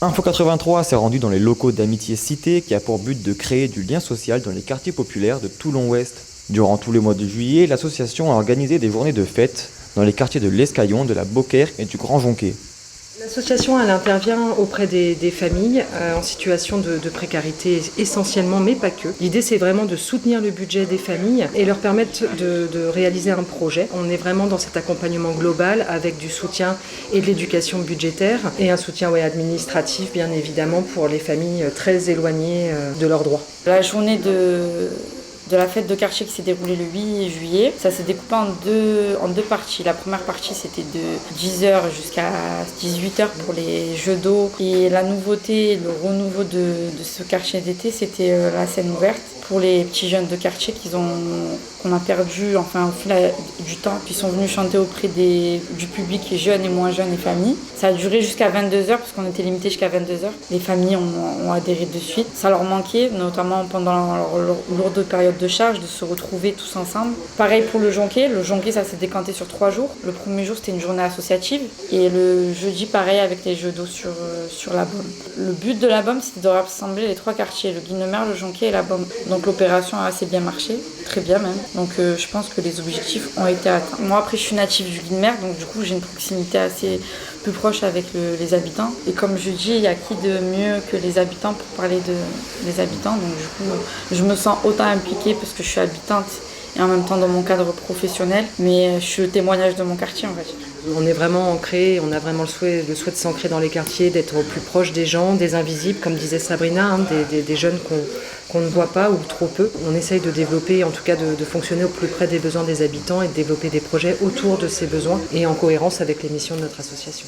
Info 83 s'est rendu dans les locaux d'Amitié Cité qui a pour but de créer du lien social dans les quartiers populaires de Toulon-Ouest. Durant tous les mois de juillet, l'association a organisé des journées de fête dans les quartiers de l'Escaillon, de la Beaucaire et du Grand Jonquet. L'association elle intervient auprès des familles en situation de précarité essentiellement, mais pas que. L'idée c'est vraiment de soutenir le budget des familles et leur permettre de réaliser un projet. On est vraiment dans cet accompagnement global avec du soutien et de l'éducation budgétaire et un soutien administratif bien évidemment pour les familles très éloignées de leurs droits. La journée de la fête de quartier qui s'est déroulée le 8 juillet. Ça s'est découpé en deux parties. La première partie, c'était de 10h jusqu'à 18h pour les jeux d'eau. Et la nouveauté, le renouveau de ce quartier d'été, c'était la scène ouverte pour les petits jeunes de quartier qu'on a perdu au fil du temps, puis sont venus chanter auprès du public jeunes et moins jeunes et familles. Ça a duré jusqu'à 22h parce qu'on était limité jusqu'à 22h. Les familles ont adhéré de suite. Ça leur manquait, notamment pendant leur lourde période de charge, de se retrouver tous ensemble. Pareil pour le Jonquet. Le Jonquet, ça s'est décanté sur 3 jours. Le premier jour, c'était une journée associative. Et le jeudi, pareil, avec les jeux d'eau sur la Baume. Le but de la Baume, c'était de rassembler les 3 quartiers, le Guilnemer, le Jonquet et la Baume. Donc l'opération a assez bien marché, très bien même. Donc je pense que les objectifs ont été atteints. Moi, après, je suis native du Guilnemer, donc du coup, j'ai une proximité assez plus proche avec les habitants. Et comme je dis, il n'y a qui de mieux que les habitants pour parler des habitants. Donc du coup, je me sens autant impliquée parce que je suis habitante et en même temps dans mon cadre professionnel. Mais je suis le témoignage de mon quartier, on va dire. On est vraiment ancré, on a vraiment le souhait de s'ancrer dans les quartiers, d'être au plus proche des gens, des invisibles, comme disait Sabrina, des jeunes qu'on ne voit pas ou trop peu. On essaye de développer, en tout cas de fonctionner au plus près des besoins des habitants et de développer des projets autour de ces besoins et en cohérence avec les missions de notre association.